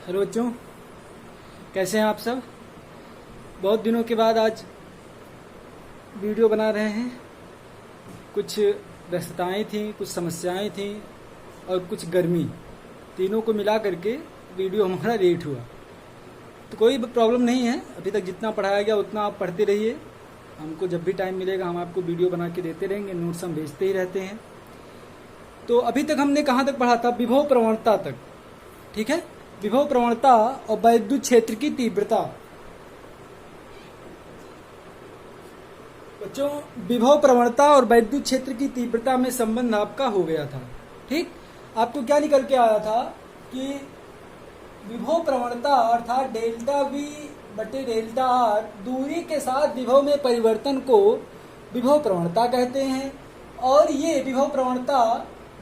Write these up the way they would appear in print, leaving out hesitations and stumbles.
Hello बच्चों, कैसे हैं आप सब। बहुत दिनों के बाद आज वीडियो बना रहे हैं। कुछ व्यस्तताएं थीं, कुछ समस्याएं थीं और कुछ गर्मी, तीनों को मिला करके वीडियो हमारा लेट हुआ। तो कोई प्रॉब्लम नहीं है, अभी तक जितना पढ़ाया गया उतना आप पढ़ते रहिए। हमको जब भी टाइम मिलेगा हम आपको वीडियो बना के देते रहेंगे, नोट्स हम भेजते ही रहते हैं। तो अभी तक हमने कहाँ तक पढ़ा था? विभव प्रवणता तक, ठीक है। विभव प्रवणता और वैद्युत क्षेत्र की तीव्रता। बच्चों, विभव प्रवणता और वैद्युत क्षेत्र की तीव्रता में संबंध आपका हो गया था, ठीक। आपको क्या निकल के आया था कि विभव प्रवणता अर्थात डेल्टा वी बटे डेल्टा आर दूरी के साथ विभव में परिवर्तन को विभव प्रवणता कहते हैं। और ये विभव प्रवणता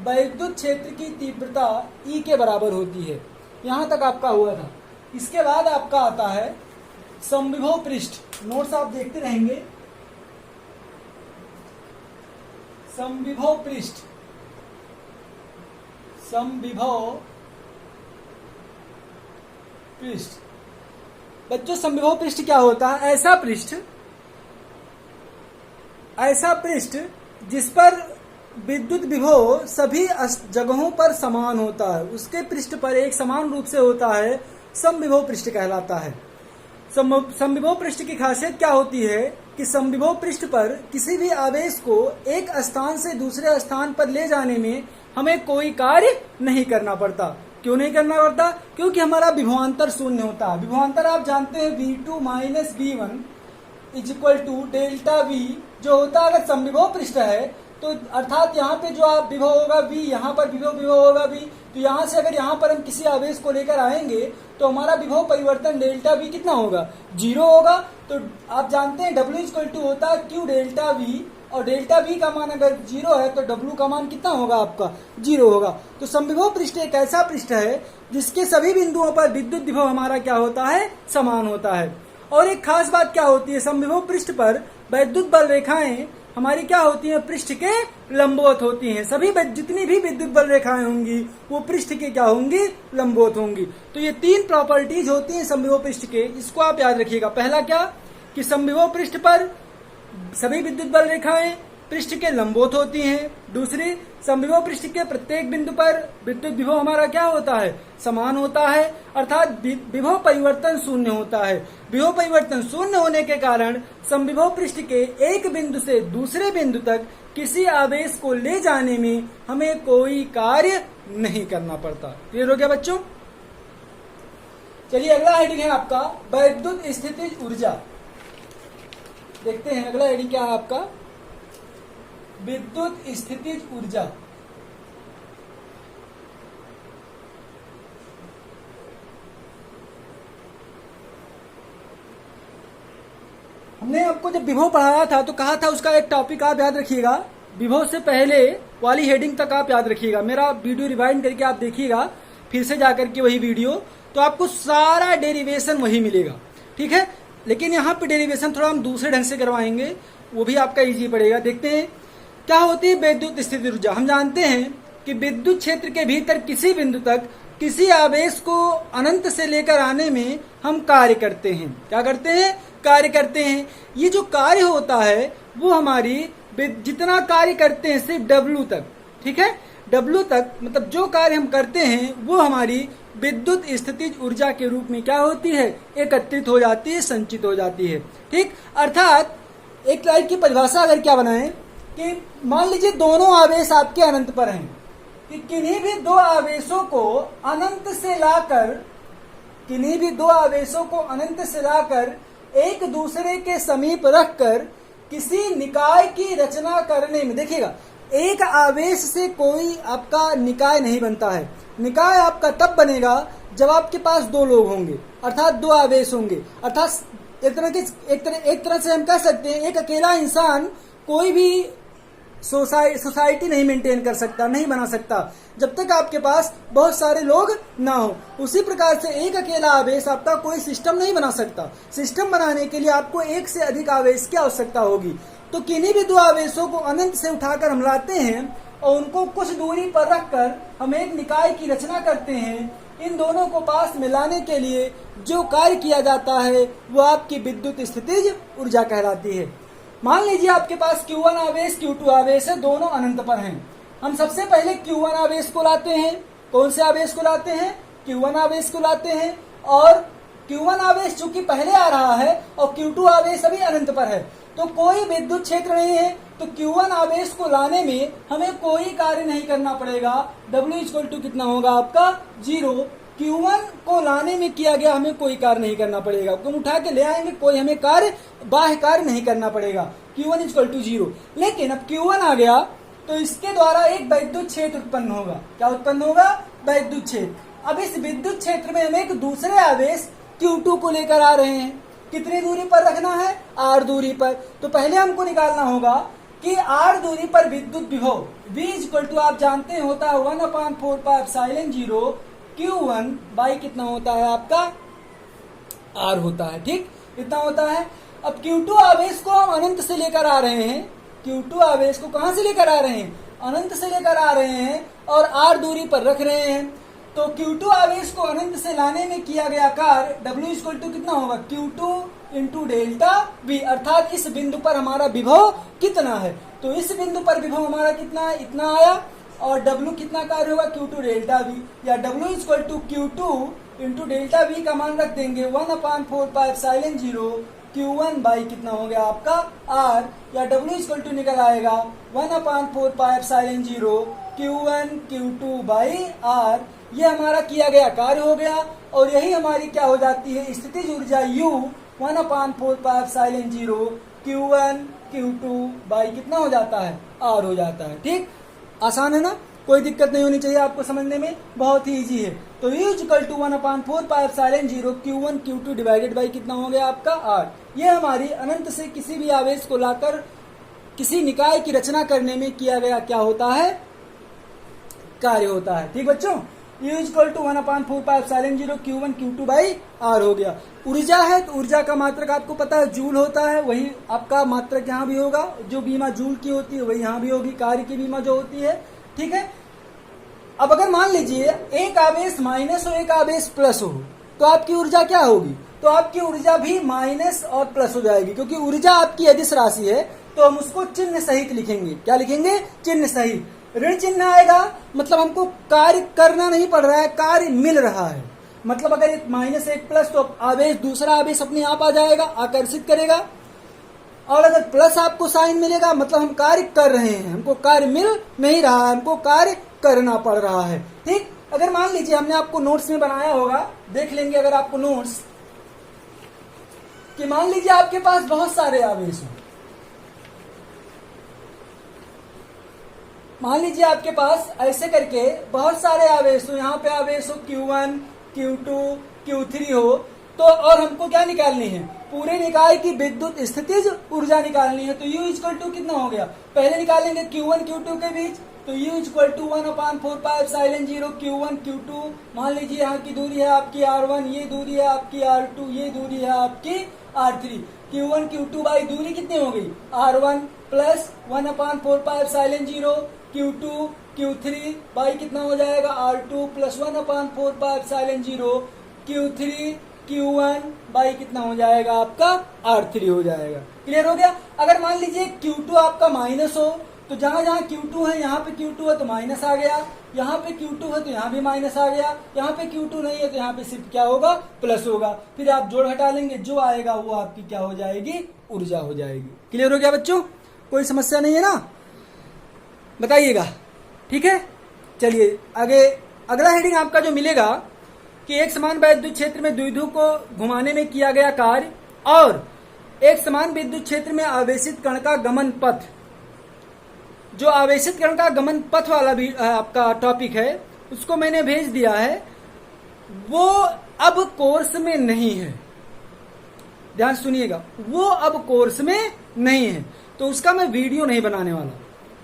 वैद्युत क्षेत्र की तीव्रता ई के बराबर होती है। यहां तक आपका हुआ था। इसके बाद आपका आता है समविभव पृष्ठ। नोट्स आप देखते रहेंगे। समविभव पृष्ठ, समविभव पृष्ठ। बच्चों, समविभव पृष्ठ क्या होता है? ऐसा पृष्ठ जिस पर विद्युत विभव सभी जगहों पर समान होता है, उसके पृष्ठ पर एक समान रूप से होता है, समविभव पृष्ठ कहलाता है। समविभव पृष्ठ की खासियत क्या होती है कि समविभव पृष्ठ पर किसी भी आवेश को एक स्थान से दूसरे स्थान पर ले जाने में हमें कोई कार्य नहीं करना पड़ता। क्यों नहीं करना पड़ता? क्योंकि हमारा विभवांतर शून्य होता है। विभवांतर आप जानते हैं V2 minus V1 is equal to delta V जो होता है अगर समविभव पृष्ठ है तो अर्थात यहाँ पे जो आप विभव होगा V, यहाँ पर विभव होगा V। तो यहाँ से अगर यहाँ पर हम किसी आवेश को लेकर आएंगे तो हमारा विभव परिवर्तन डेल्टा V कितना होगा? 0 होगा। तो आप जानते हैं W इक्वल टू होता है Q डेल्टा V, और डेल्टा V का मान अगर 0 है तो W का मान कितना होगा? आपका 0 होगा। तो समविभव पृष्ठ एक ऐसा पृष्ठ है जिसके सभी बिंदुओं पर विद्युत विभव हमारा क्या होता है? समान होता है। और एक खास बात क्या होती है? समविभव पृष्ठ पर वैद्युत बल रेखाएं हमारी क्या होती हैं? पृष्ठ के लंबवत होती हैं। सभी जितनी भी विद्युत बल रेखाएं होंगी वो पृष्ठ के क्या होंगी? लंबवत होंगी। तो ये 3 प्रॉपर्टीज होती हैं समविभव पृष्ठ के, इसको आप याद रखिएगा। पहला क्या कि समविभव पृष्ठ पर सभी विद्युत बल रेखाएं पृष्ठ के लंबवत होती हैं। दूसरी, समविभव पृष्ठ के प्रत्येक बिंदु पर विद्युत विभव हमारा क्या होता है? समान होता है, अर्थात विभव परिवर्तन शून्य होता है। विभव परिवर्तन शून्य होने के कारण समविभव पृष्ठ के एक बिंदु से दूसरे बिंदु तक किसी आवेश को ले जाने में हमें कोई कार्य नहीं करना पड़ता। क्लियर हो गया बच्चों? चलिए, अगला हेडिंग है आपका वैद्युत स्थितिज ऊर्जा। देखते हैं अगला हेडिंग क्या है आपका? विद्युत स्थितिज ऊर्जा। हमने आपको जब विभव पढ़ाया था तो कहा था उसका एक टॉपिक आप याद रखिएगा। विभव से पहले वाली हेडिंग तक आप याद रखिएगा। मेरा वीडियो रिवाइंड करके आप देखिएगा, फिर से जाकर के वही वीडियो, तो आपको सारा डेरिवेशन वही मिलेगा, ठीक है। लेकिन यहाँ पे डेरिवेशन थोड़ा हम दूसरे ढंग से करवाएंगे, वो भी आपका इजी पड़ेगा। देखते हैं क्या होती है विद्युत स्थितिज ऊर्जा। हम जानते हैं कि विद्युत क्षेत्र के भीतर किसी बिंदु तक किसी आवेश को अनंत से लेकर आने में हम कार्य करते हैं। क्या करते हैं? कार्य करते हैं। ये जो कार्य होता है वो हमारी जितना कार्य करते हैं सिर्फ W तक, ठीक है। W तक मतलब जो कार्य हम करते हैं वो हमारी विद्युत स्थितिज ऊर्जा के रूप में क्या होती है? एकत्रित हो जाती है, संचित हो जाती है, ठीक। अर्थात एक लाइन की परिभाषा अगर क्या बनाएं कि मान लीजिए दोनों आवेश आपके अनंत पर हैं, कि किन्हीं भी दो आवेशों को अनंत से लाकर एक दूसरे के समीप रखकर किसी निकाय की रचना करने में, देखिएगा, एक आवेश से कोई आपका निकाय नहीं बनता है। निकाय आपका तब बनेगा जब आपके पास दो लोग होंगे, अर्थात दो आवेश होंगे। अर्थात एक तरह से हम कह सकते हैं एक अकेला इंसान कोई भी सोसाइटी नहीं मेंटेन कर सकता, नहीं बना सकता जब तक आपके पास बहुत सारे लोग ना हो। उसी प्रकार से एक अकेला आवेश आपका कोई सिस्टम नहीं बना सकता। सिस्टम बनाने के लिए आपको एक से अधिक आवेश की आवश्यकता होगी। तो किन्हीं भी दो आवेशों को अनंत से उठाकर हम लाते हैं और उनको कुछ दूरी पर रखकर हम एक निकाय की रचना करते हैं। इन दोनों को पास में लाने के लिए जो कार्य किया जाता है वो आपकी विद्युत स्थितिज ऊर्जा कहलाती है। मान लीजिए आपके पास Q1 आवेश Q2 आवेश है, दोनों अनंत पर हैं। हम सबसे पहले Q1 आवेश को लाते हैं। कौन से आवेश को लाते हैं? Q1 आवेश को लाते हैं। और Q1 आवेश चूंकि पहले आ रहा है और Q2 आवेश अभी अनंत पर है, तो कोई विद्युत क्षेत्र नहीं है, तो Q1 आवेश को लाने में हमें कोई कार्य नहीं करना पड़ेगा। W इक्वल टू कितना होगा आपका? 0। Q1 को लाने में किया गया हमें कोई कार्य नहीं करना पड़ेगा, हम उठा के ले आएंगे, कोई हमें कार्य बाह्य कार्य नहीं करना पड़ेगा। Q1 equal to 0। लेकिन अब Q1 आ गया तो इसके द्वारा एक विद्युत क्षेत्र उत्पन्न होगा। क्या उत्पन्न होगा? विद्युत क्षेत्र। अब इस विद्युत क्षेत्र में हम एक दूसरे आवेश Q2 को लेकर आ रहे हैं। कितनी दूरी पर रखना है? R दूरी पर। तो पहले हमको निकालना होगा कि R दूरी पर विद्युत विभव V इक्वल टू आप जानते हैं होता है 1/4πε0 Q1 बाई कितना होता है आपका? R होता है। ठीक, इतना होता है। अब Q2 आवेश को हम अनंत से लेकर आ रहे हैं। Q2 आवेश को कहां से लेकर आ रहे हैं? अनंत से लेकर आ रहे हैं और R दूरी पर रख रहे हैं। तो Q2 आवेश को अनंत से लाने में किया गया कार्य W इक्वल टू कितना होगा? Q2 इंटू डेल्टा V, अर्थात इस बिंदु पर हमारा विभव कितना है? तो इस बिंदु पर विभव हमारा कितना है? इतना आया। और W कितना कार्य होगा? Q2 डेल्टा V, या W equal to Q2 into delta V का मान रख देंगे 1/4πε0 Q1 बाई कितना हो गया आपका? R, या W इक्वल टू निकल आएगा 1/4πε0 Q1 Q2 बाई R। ये हमारा किया गया कार्य हो गया और यही हमारी क्या हो जाती है? स्थितिज ऊर्जा U 1/4πε0 Q1 Q2 बाई कितना हो जाता है? R हो जाता है। ठीक, आसान है ना, कोई दिक्कत नहीं होनी चाहिए आपको समझने में, बहुत ही इजी है। तो U equal to 1/4πε0 Q1 Q2 divided by कितना हो गया आपका? R। ये हमारी अनंत से किसी भी आवेश को लाकर किसी निकाय की रचना करने में किया गया क्या होता है? कार्य होता है। ठीक बच्चों, U equal to 1/4πε0 Q1 Q2 by R हो गया। ऊर्जा है तो ऊर्जा का मात्रक आपको पता है जूल होता है, वही आपका मात्रक यहाँ भी होगा। जो बीमा जूल की होती है वही यहाँ भी होगी, कार्य की बीमा जो होती है। ठीक है, अब अगर मान लीजिए एक आवेश माइनस हो एक आवेश प्लस हो तो आपकी ऊर्जा क्या होगी? तो आपकी ऊर्जा भी माइनस और प्लस हो जाएगी, क्योंकि ऊर्जा आपकी अदिश राशि है तो हम उसको चिन्ह सहित लिखेंगे। क्या लिखेंगे? चिन्ह सहित। ऋण चिन्ह आएगा मतलब हमको कार्य करना नहीं पड़ रहा है, कार्य मिल रहा है। मतलब अगर एक माइनस एक प्लस तो आवेश दूसरा आवेश अपने आप आ जाएगा, आकर्षित करेगा। और अगर प्लस आपको साइन मिलेगा मतलब हम कार्य कर रहे हैं, हमको कार्य मिल नहीं रहा है, हमको कार्य करना पड़ रहा है। ठीक, अगर मान लीजिए हमने आपको नोट्स में बनाया होगा, देख लेंगे अगर आपको नोट्स, कि मान लीजिए आपके पास बहुत सारे आवेश हैं। मान लीजिए आपके पास ऐसे करके बहुत सारे आवेश हो, यहाँ पे आवेश हो Q1 Q2 Q3 हो, तो और हमको क्या निकालनी है? पूरे निकाय की विद्युत स्थितिज ऊर्जा निकालनी है। तो U इक्वल टू कितना हो गया? पहले निकालेंगे Q1 Q2 के बीच, तो U equal to 1/4πε0 Q1 Q2। मान लीजिए यहाँ की दूरी है आपकी R1, ये दूरी है आपकी R2, ये दूरी है आपकी R3। Q1 Q2 बाई दूरी कितनी हो गई? R1 plus 1/4πε0 Q2 Q3 by कितना हो जाएगा? R2 plus 1/4πε0 Q3 Q1 by कितना हो जाएगा आपका? R3 हो जाएगा। क्लियर हो गया? अगर मान लीजिए Q2 आपका माइनस हो तो जहां जहां Q2 है, यहाँ पे Q2 है तो माइनस आ गया, यहाँ पे Q2 है तो यहाँ भी माइनस आ गया, यहाँ पे Q2 नहीं है तो यहाँ पे सिर्फ क्या होगा? प्लस होगा। फिर आप जोड़ घटा लेंगे, जो आएगा वो आपकी क्या हो जाएगी? ऊर्जा हो जाएगी। क्लियर हो गया बच्चों? कोई समस्या नहीं है ना? बताइएगा। ठीक है, चलिए आगे अगला हेडिंग आपका जो मिलेगा कि एक समान विद्युत क्षेत्र में द्विध्रुव को घुमाने में किया गया कार्य और एक समान विद्युत क्षेत्र में आवेशित कण का गमन पथ। जो आवेशित कण का गमन पथ वाला भी आपका टॉपिक है उसको मैंने भेज दिया है, वो अब कोर्स में नहीं है। ध्यान सुनिएगा, वो अब कोर्स में नहीं है तो उसका मैं वीडियो नहीं बनाने वाला।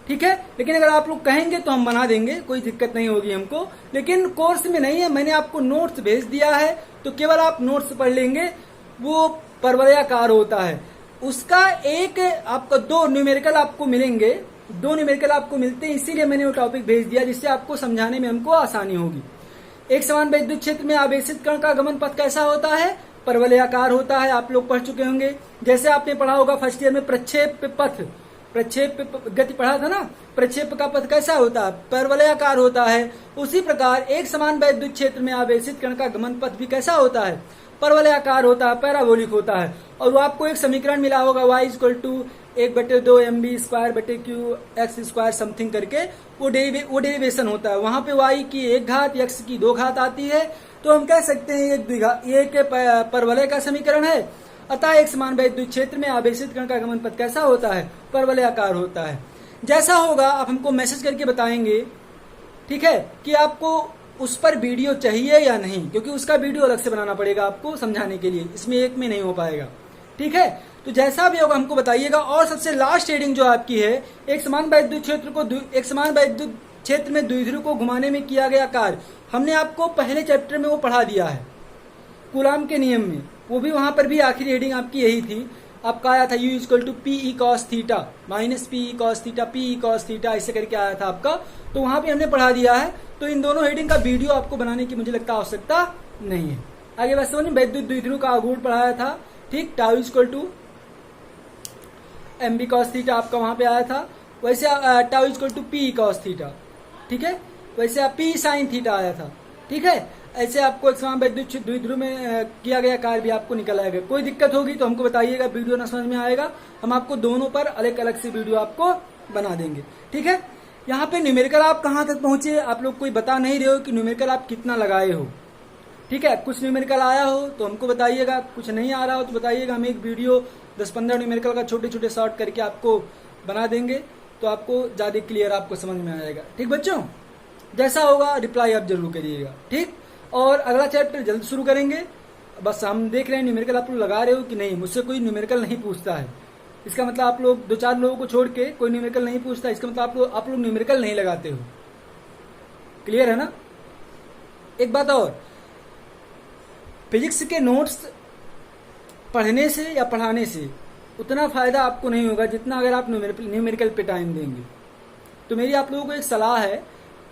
ठीक है, लेकिन अगर आप लोग कहेंगे तो हम बना देंगे, कोई दिक्कत नहीं होगी हमको। लेकिन कोर्स में नहीं है, मैंने आपको नोट्स भेज दिया है तो केवल आप नोट्स पढ़ लेंगे। वो परवलयाकार होता है, उसका एक आपका 2 न्यूमेरिकल आपको मिलेंगे, 2 न्यूमेरिकल आपको मिलते हैं, इसीलिए मैंने वो टॉपिक भेज दिया जिससे आपको समझाने में हमको आसानी होगी। एक समान विद्युत क्षेत्र में आवेशित कण का गमन पथ कैसा होता है? परवलयाकार होता है। आप लोग पढ़ चुके होंगे, जैसे आपने पढ़ा होगा फर्स्ट ईयर में प्रक्षेप पथ, प्रक्षेप गति पढ़ा था ना, प्रक्षेप का पथ कैसा होता है? परवलयाकार होता है। उसी प्रकार एक समान विद्युत क्षेत्र में आवेशित कण का गमन पथ भी कैसा होता है? परवलयाकार होता है, पैराबोलिक होता है। और वो आपको एक समीकरण मिला होगा y equal to 1/2 mv square बटे क्यू एक्स स्क्वायर समथिंग करके, वो डेरिवेशन होता है। वहां पे y की 1 घात x की 2 घात आती है, तो हम कह सकते हैं ये एक परवलय का समीकरण है। अतः एक समान विद्युत क्षेत्र में आवेशित कण का गमन पथ कैसा होता है? परवलयाकार होता है। जैसा होगा आप हमको मैसेज करके बताएंगे, ठीक है, कि आपको उस पर वीडियो चाहिए या नहीं, क्योंकि उसका वीडियो अलग से बनाना पड़ेगा आपको समझाने के लिए, इसमें एक में नहीं हो पाएगा। ठीक है, तो जैसा भी होगा हमको बताइएगा। और सबसे लास्ट हेडिंग जो आपकी है, एक समान विद्युत क्षेत्र में द्विध्रुव को घुमाने में किया गया कार्य, हमने आपको पहले चैप्टर में वो पढ़ा दिया है कूलाम के नियम में, वो भी वहां पर भी आखिरी हेडिंग आपकी यही थी। आपका आया था U equal to P E cos theta minus P E cos theta P E cos theta, ऐसे करके आया था आपका, तो वहां पे हमने पढ़ा दिया है। तो इन दोनों हेडिंग का वीडियो आपको बनाने की मुझे लगता आवश्यकता नहीं है। आगे बस समझ, विद्युत द्विध्रुव का आघूर्ण पढ़ाया था, ठीक, tau equal to M B cos theta आपका वहां पे आया था। वैसे tau equal to P cos theta, ठीक है, वैसे आप पी साइन थीटा आया था। ठीक है, ऐसे आपको एक समान विद्युत द्विध्रुव में किया गया कार्य भी आपको निकल आएगा। कोई दिक्कत होगी तो हमको बताइएगा, वीडियो ना समझ में आएगा, हम आपको दोनों पर अलग अलग से वीडियो आपको बना देंगे। ठीक है, यहाँ पे न्यूमेरिकल आप कहाँ तक पहुंचे, आप लोग कोई बता नहीं रहे हो कि न्यूमेरिकल आप कितना लगाए हो। ठीक है, कुछ न्यूमेरिकल आया हो तो हमको बताइएगा, कुछ नहीं आ रहा हो तो बताइएगा, हम एक वीडियो 10-15 न्यूमेरिकल का छोटे छोटे शॉर्ट करके आपको बना देंगे, तो आपको ज्यादा क्लियर आपको समझ में आएगा। ठीक बच्चों, जैसा होगा रिप्लाई आप जरूर करिएगा। ठीक, और अगला चैप्टर जल्द शुरू करेंगे। बस हम देख रहे हैं न्यूमेरिकल आप लोग लगा रहे हो कि नहीं। मुझसे कोई न्यूमेरिकल नहीं पूछता है, इसका मतलब आप लोग 2-4 लोगों को छोड़ के कोई न्यूमेरिकल नहीं पूछता, इसका मतलब आप लोग न्यूमेरिकल नहीं लगाते हो। क्लियर है ना? एक बात और, फिजिक्स के नोट्स पढ़ने से या पढ़ाने से उतना फायदा आपको नहीं होगा जितना अगर आप न्यूमेरिकल पे टाइम देंगे। तो मेरी आप लोगों को एक सलाह है,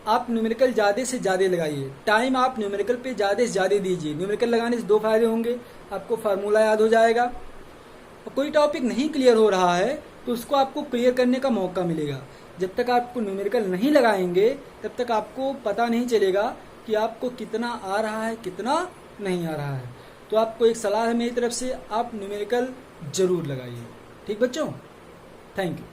आप न्यूमेरिकल ज्यादा से ज्यादा लगाइए, टाइम आप न्यूमेरिकल पे ज्यादा से ज्यादा दीजिए। न्यूमेरिकल लगाने से 2 फायदे होंगे, आपको फार्मूला याद हो जाएगा, और कोई टॉपिक नहीं क्लियर हो रहा है तो उसको आपको क्लियर करने का मौका मिलेगा। जब तक आपको न्यूमेरिकल नहीं लगाएंगे तब तक आपको पता नहीं चलेगा कि आपको कितना आ रहा है कितना नहीं आ रहा है। तो आपको एक सलाह है मेरी तरफ से, आप न्यूमेरिकल जरूर लगाइए। ठीक बच्चों, थैंक यू।